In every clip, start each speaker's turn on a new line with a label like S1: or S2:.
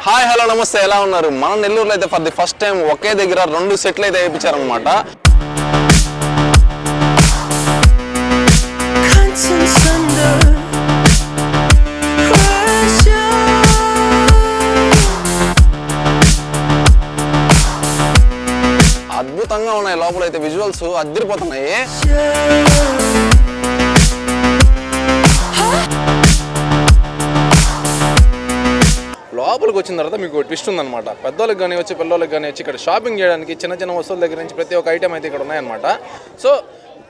S1: Hi hello నమస్తే, ఎలా ఉన్నారు? మన నెల్లూరులో అయితే ఫర్ ది ఫస్ట్ టైం ఒకే దగ్గర 2 సెట్లు అయితే వేయించారనమాట. అద్భుతంగా ఉన్నాయి. లోపల అయితే విజువల్స్ అదిరిపోతున్నాయి. లోపలికి వచ్చిన తర్వాత మీకు ట్విస్ట్ ఉందన్నమాట. పెద్దోళ్ళకి కానీ వచ్చి పిల్లలకి కానీ వచ్చి ఇక్కడ షాపింగ్ చేయడానికి చిన్న చిన్న వస్తువుల దగ్గర నుంచి ప్రతి ఒక్క ఐటెం అయితే ఇక్కడ ఉన్నాయన్నమాట. సో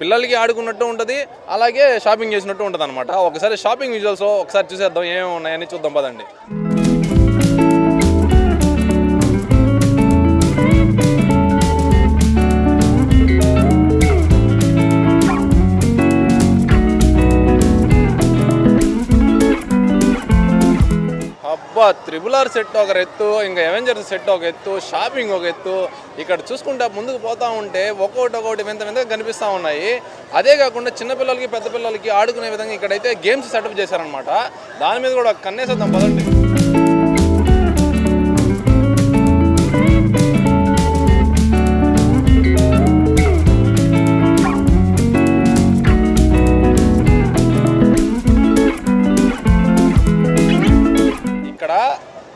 S1: పిల్లలకి ఆడుకున్నట్టు ఉంటుంది, అలాగే షాపింగ్ చేసినట్టు ఉంటుంది అనమాట. ఒకసారి షాపింగ్ విజువల్స్ ఒకసారి చూసేద్దాం, ఏమేమి ఉన్నాయని చూద్దాం పదండి. RRR సెట్ ఒక ఎత్తు, ఇంకా అవెంజర్స్ సెట్ ఒక ఎత్తు, షాపింగ్ ఒక ఎత్తు. ఇక్కడ చూసుకుంటే ముందుకు పోతా ఉంటే ఒక్కొక్కటి వింతగా కనిపిస్తూ ఉన్నాయి. అదే కాకుండా చిన్నపిల్లలకి పెద్ద పిల్లలకి ఆడుకునే విధంగా ఇక్కడైతే గేమ్స్ సెటప్ చేశారనమాట. దాని మీద కూడా కన్నేసేద్దాం పదండి.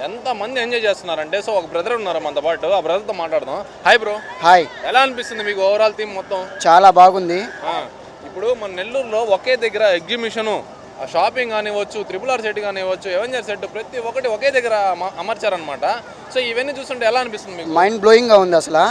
S1: ఎంతమంది ఎంజాయ్ చేస్తున్నారంటే, సో ఒక బ్రదర్ ఉన్నారు మనతో పాటు, ఆ బ్రదర్తో మాట్లాడదాం. Hi bro.
S2: హాయ్.
S1: ఎలా అనిపిస్తుంది మీకు ఓవరాల్ థీమ్ మొత్తం?
S2: చాలా బాగుంది.
S1: ఇప్పుడు మన నెల్లూరులో ఒకే దగ్గర ఎగ్జిబిషను, షాపింగ్ కానివ్వచ్చు, RRR సెట్ కానివ్వచ్చు, అవెంజర్ సెట్ ప్రతి ఒక్కటి ఒకే దగ్గర అమర్చారనమాట. సో ఇవన్నీ చూస్తుంటే ఎలా అనిపిస్తుంది మీకు?
S2: మైండ్ బ్లోయింగ్గా ఉంది అసలు.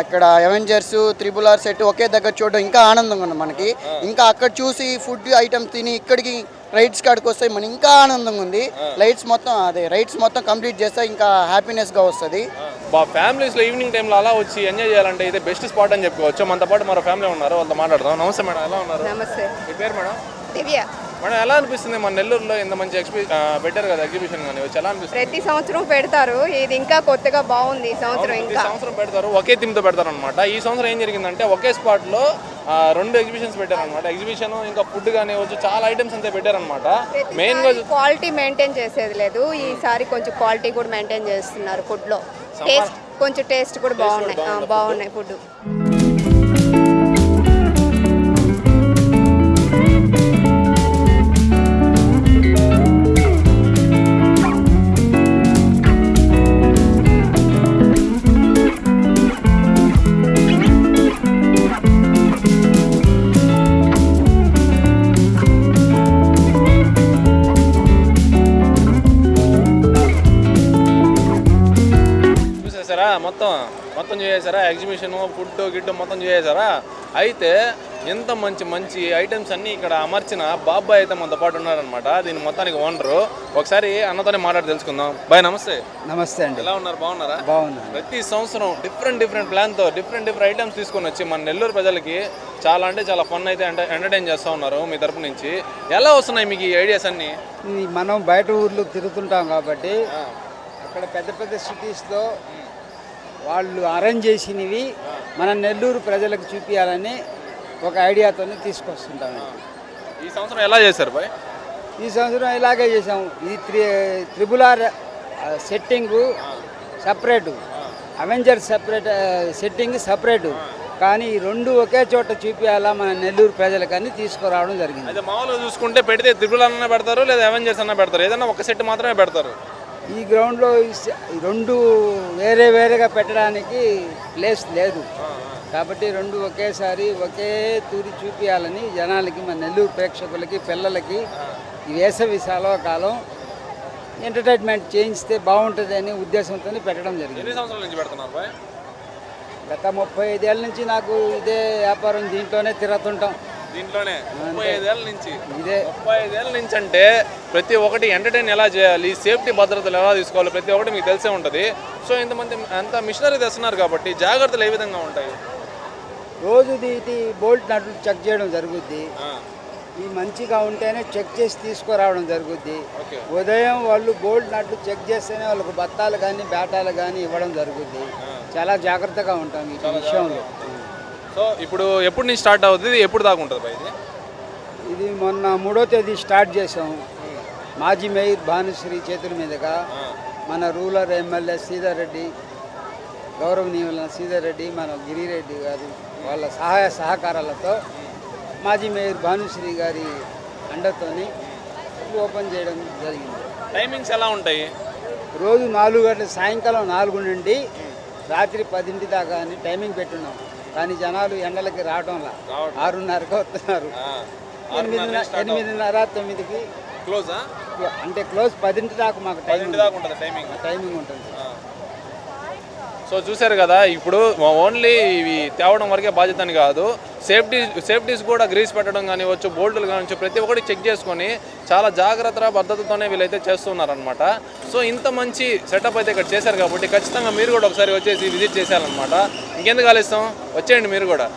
S2: ఇక్కడ అవెంజర్స్ RRR సెట్ ఒకే దగ్గర చూడడం ఇంకా ఆనందంగా ఉంది మనకి. ఇంకా అక్కడ చూసి ఫుడ్ ఐటమ్స్ తిని ఇక్కడికి రైడ్స్ కాడికి వస్తాయి, మనకి ఇంకా ఆనందంగా ఉంది. రైడ్స్ మొత్తం కంప్లీట్ చేస్తే ఇంకా హ్యాపీనెస్గా వస్తుంది.
S1: ఫ్యామిలీస్లో ఈవినింగ్ టైంలో అలా వచ్చి ఎంజాయ్ చేయాలంటే ఇది బెస్ట్ స్పాట్ అని చెప్పుకోవచ్చు. మనతో పాటు మరో ఫ్యామిలీ ఉన్నారు, వాళ్ళతో మాట్లాడదాం. నమస్తే మేడం, ఎలా ఉన్నారు?
S3: నమస్తే.
S1: మీ పేరు మేడం?
S3: దివ్య.
S1: మేడం ఎలా అనిపిస్తుంది మన నెల్లూరులో ఇంత మంచి పెట్టారు కదా ఎగ్జిబిషన్ కానీ, వచ్చి ఎలా అనిపిస్తుంది?
S3: ప్రతి సంవత్సరం పెడతారు, ఇది ఇంకా కొత్తగా బాగుంది. ఈ సంవత్సరం
S1: పెడతారు, ఒకే థీమ్తో పెడతారు అనమాట. ఈ సంవత్సరం ఏం జరిగిందంటే ఒకే స్పాట్లో 2 ఎగ్జిబిషన్స్ పెట్టారనమాట. ఎగ్జిబిషన్ ఇంకా ఫుడ్ కానివ్వచ్చు, చాలా ఐటమ్స్ అంతా పెట్టారన్నమాట. మెయిన్గా
S3: క్వాలిటీ మెయింటైన్ చేసేది లేదు, ఈసారి కొంచెం క్వాలిటీ కూడా మెయింటైన్ చేస్తున్నారు. ఫుడ్లో టేస్ట్ కూడా బాగున్నాయి ఫుడ్.
S1: మొత్తం చేసారా? ఎగ్జిబిషన్ ఫుడ్ గిడ్డు మొత్తం చేసారా? అయితే ఎంత మంచి ఐటమ్స్ అన్నీ ఇక్కడ అమర్చిన బాబాయ్ అయితే మనతో పాటు ఉన్నారనమాట. దీని మొత్తానికి ఓనరు. ఒకసారి అన్నతోనే మాట్లాడి తెలుసుకుందాం. బాయ్ నమస్తే.
S2: నమస్తే అండి.
S1: ఎలా ఉన్నారు? బాగున్నారా?
S2: బాగున్నారు.
S1: ప్రతి సంవత్సరం డిఫరెంట్ ప్లాన్తో డిఫరెంట్ ఐటమ్స్ తీసుకొని వచ్చి మన నెల్లూరు ప్రజలకి చాలా ఫన్ అయితే ఎంటర్టైన్ చేస్తూ ఉన్నారు మీ తరపు నుంచి. ఎలా వస్తున్నాయి మీకు ఈ ఐడియాస్ అన్నీ?
S2: మనం బయట ఊర్లు తిరుగుతుంటాం కాబట్టి అక్కడ పెద్ద సిటీస్లో వాళ్ళు అరేంజ్ చేసినవి మన నెల్లూరు ప్రజలకు చూపించాలని ఒక ఐడియాతో తీసుకొస్తుంటాము.
S1: ఈ సంవత్సరం ఎలా చేశారు బాయ్?
S2: ఈ సంవత్సరం ఇలాగే చేసాము. ఈ RRR setting separate, Avenger setting separate, కానీ ఈ 2 ఒకే చోట చూపించాలా మన నెల్లూరు ప్రజలకని తీసుకురావడం జరిగింది.
S1: అయితే మామూలుగా చూసుకుంటే పెడితే RRR అన్న పెడతారు, లేదా అవెంజర్స్ అన్న పెడతారు, ఏదన్నా ఒక సెట్ మాత్రమే పెడతారు.
S2: ఈ గ్రౌండ్లో 2 వేరేగా పెట్టడానికి ప్లేస్ లేదు కాబట్టి 2 ఒకేసారి ఒకే తూరి చూపించాలని జనాలకి, మన నెల్లూరు ప్రేక్షకులకి, పిల్లలకి ఈ వేసవి సెలవుకాలం ఎంటర్టైన్మెంట్ చేయిస్తే బాగుంటుంది అనే ఉద్దేశంతో పెట్టడం జరిగింది.
S1: ఎన్ని సంవత్సరాల నుంచి పెడుతున్నారు బాయ్?
S2: గత 35 ఏళ్ళ నుంచి నాకు ఇదే వ్యాపారం, దీంట్లోనే తిరుగుతుంటాం.
S1: దీంట్లోనే 35 ఏళ్ళ నుంచి. ఇదే 35 ఏళ్ళ నుంచి అంటే ప్రతి ఒక్కటి ఎంటర్టైన్ ఎలా చేయాలి, సేఫ్టీ భద్రతలు ఎలా తీసుకోవాలి, ప్రతి ఒక్కటి మీకు తెలిసే ఉంటుంది. సో అంత మిషనరీ తెస్తున్నారు కాబట్టి జాగ్రత్తలు ఏ విధంగా ఉంటాయి?
S2: రోజు ఇది బోల్ట్ నట్లు చెక్ చేయడం జరుగుద్ది. ఈ మంచిగా ఉంటేనే చెక్ చేసి తీసుకురావడం జరుగుద్ది. ఉదయం వాళ్ళు బోల్ట్ నట్లు చెక్ చేస్తేనే వాళ్ళకు బత్తాలు కానీ బ్యాటాలు కానీ ఇవ్వడం జరుగుద్ది. చాలా జాగ్రత్తగా ఉంటాం ఈ విషయంలో.
S1: సో ఇప్పుడు ఎప్పుడు నుంచి స్టార్ట్ అవుతుంది, ఎప్పుడు దాకా ఉంటుంది బాయ్ ఇది?
S2: ఇది మొన్న 3వ తేదీ స్టార్ట్ చేసాం. మాజీ మేయర్ భానుశ్రీ చేతుల మీదుగా మన రూరల్ ఎమ్మెల్యే శ్రీధర్ రెడ్డి, గౌరవనీయులైన శ్రీధర్ రెడ్డి, మన గిరిరెడ్డి గారు వాళ్ళ సహాయ సహకారాలతో మాజీ మేయర్ భానుశ్రీ గారి అండతోని ఓపెన్ చేయడం జరిగింది.
S1: టైమింగ్స్ ఎలా ఉంటాయి?
S2: రోజు 4 గంటల సాయంకాలం 4 నుండి రాత్రి 10 దాకా అని టైమింగ్ పెట్టున్నాం. కానీ జనాలు ఎండలకి రావడంలా 6:30కి వస్తున్నారు. 8:30, 9కి
S1: క్లోజా?
S2: అంటే క్లోజ్ 10 దాకా మాకు టైమింగ్ ఉంటుంది.
S1: సో చూశారు కదా, ఇప్పుడు ఓన్లీ ఇవి తేవడం వరకే బాధ్యత అని కాదు, సేఫ్టీస్ కూడా గ్రీస్ పెట్టడం కానివచ్చు, బోల్టులు కానివచ్చు, ప్రతి ఒక్కటి చెక్ చేసుకొని చాలా జాగ్రత్త భద్రతతోనే వీళ్ళైతే చేస్తున్నారనమాట. సో ఇంత మంచి సెటప్ అయితే ఇక్కడ చేశారు కాబట్టి ఖచ్చితంగా మీరు కూడా ఒకసారి వచ్చేసి విజిట్ చేశారనమాట. ఇంకెందుకు ఆలస్యం, వచ్చేయండి మీరు కూడా.